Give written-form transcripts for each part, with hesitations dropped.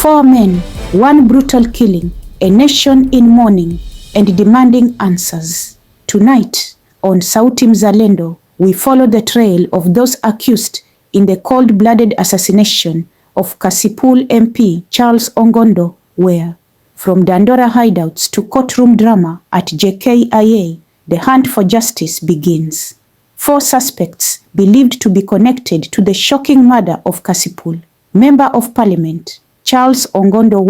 4 men, 1 brutal killing, a nation in mourning and demanding answers. Tonight, on Sauti Mzalendo, we follow the trail of those accused in the cold-blooded assassination of Kasipul MP Charles Ong'ondo, where, from Dandora hideouts to courtroom drama at JKIA, the hunt for justice begins. 4 suspects believed to be connected to the shocking murder of Kasipul, Member of Parliament Charles Ong'ondo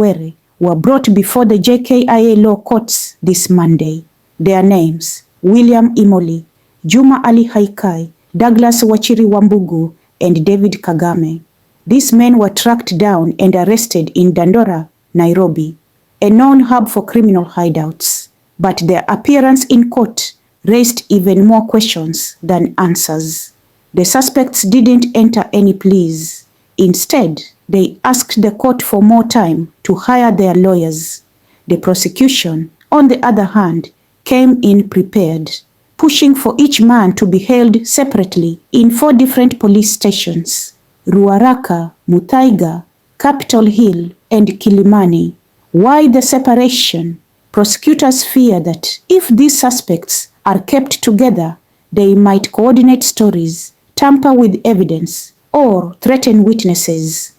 were brought before the JKIA Law Courts this Monday. Their names: William Imoli, Juma Ali Haikai, Douglas Wachiri Wambugu, and David Kagame. These men were tracked down and arrested in Dandora, Nairobi, a known hub for criminal hideouts. But their appearance in court raised even more questions than answers. The suspects didn't enter any pleas. Instead, they asked the court for more time to hire their lawyers. The prosecution, on the other hand, came in prepared, pushing for each man to be held separately in 4 different police stations: Ruaraka, Muthaiga, Capitol Hill, and Kilimani. Why the separation? Prosecutors fear that if these suspects are kept together, they might coordinate stories, tamper with evidence, or threaten witnesses.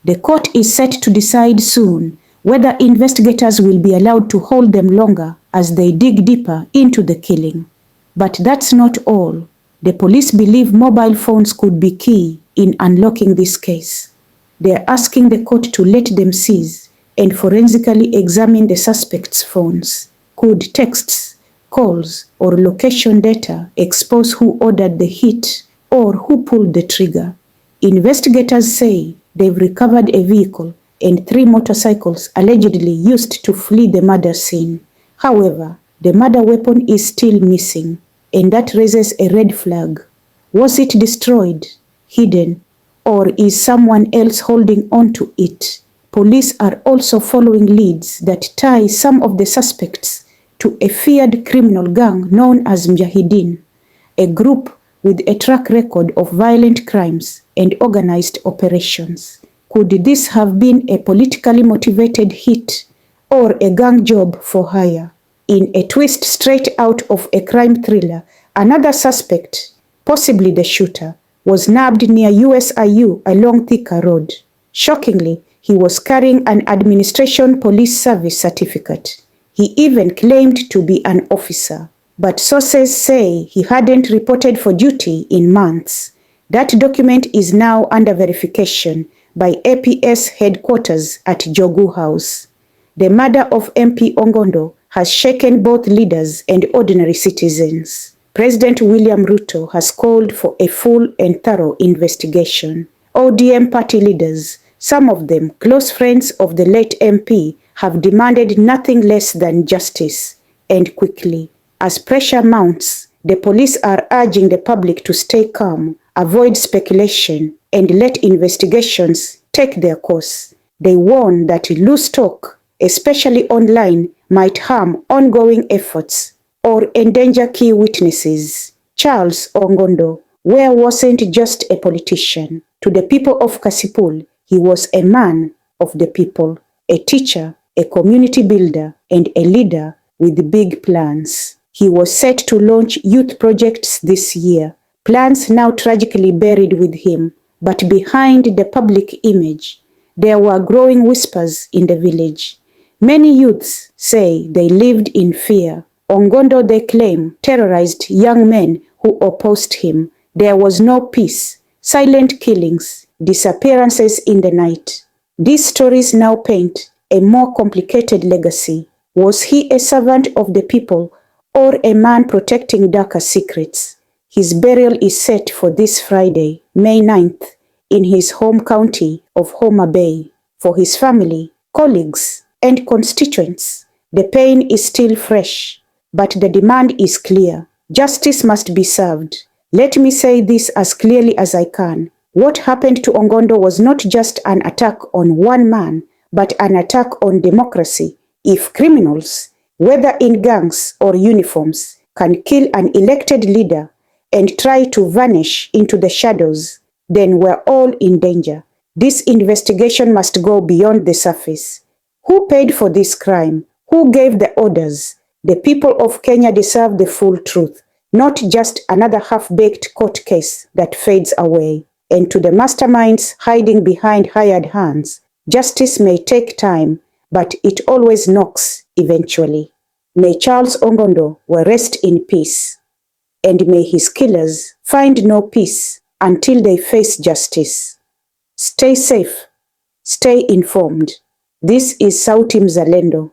The court is set to decide soon whether investigators will be allowed to hold them longer as they dig deeper into the killing. But that's not all. The police believe mobile phones could be key in unlocking this case. They are asking the court to let them seize and forensically examine the suspects' phones. Could texts, calls, or location data expose who ordered the hit or who pulled the trigger? Investigators say they've recovered a vehicle and 3 motorcycles allegedly used to flee the murder scene. However, the murder weapon is still missing, and that raises a red flag. Was it destroyed, hidden, or is someone else holding on to it? Police are also following leads that tie some of the suspects to a feared criminal gang known as Mujahideen, a group with a track record of violent crimes and organized operations. Could this have been a politically motivated hit or a gang job for hire? In a twist straight out of a crime thriller, another suspect, possibly the shooter, was nabbed near USIU along Thika Road. Shockingly, he was carrying an Administration Police Service certificate. He even claimed to be an officer, but sources say he hadn't reported for duty in months. That document is now under verification by APS headquarters at Jogu House. The murder of MP Ong'ondo has shaken both leaders and ordinary citizens. President William Ruto has called for a full and thorough investigation. ODM party leaders, some of them close friends of the late MP, have demanded nothing less than justice, and quickly. As pressure mounts, the police are urging the public to stay calm, avoid speculation, and let investigations take their course. They warn that loose talk, especially online, might harm ongoing efforts or endanger key witnesses. Charles Ong'ondo wasn't just a politician. To the people of Kasipul, he was a man of the people, a teacher, a community builder, and a leader with big plans. He was set to launch youth projects this year, plans now tragically buried with him. But behind the public image, there were growing whispers in the village. Many youths say they lived in fear. Ong'ondo, they claim, terrorized young men who opposed him. There was no peace, silent killings, disappearances in the night. These stories now paint a more complicated legacy. Was he a servant of the people or a man protecting darker secrets? His burial is set for this Friday, May 9th, in his home county of Homa Bay. For his family, colleagues, and constituents, the pain is still fresh, but the demand is clear. Justice must be served. Let me say this as clearly as I can. What happened to Ong'ondo was not just an attack on one man, but an attack on democracy. If criminals, whether in gangs or uniforms, can kill an elected leader and try to vanish into the shadows, then we're all in danger. This investigation must go beyond the surface. Who paid for this crime? Who gave the orders? The people of Kenya deserve the full truth, not just another half-baked court case that fades away. And to the masterminds hiding behind hired hands, justice may take time, but it always knocks eventually. May Charles Ong'ondo rest in peace, and may his killers find no peace until they face justice. Stay safe, stay informed. This is Sauti Mzalendo.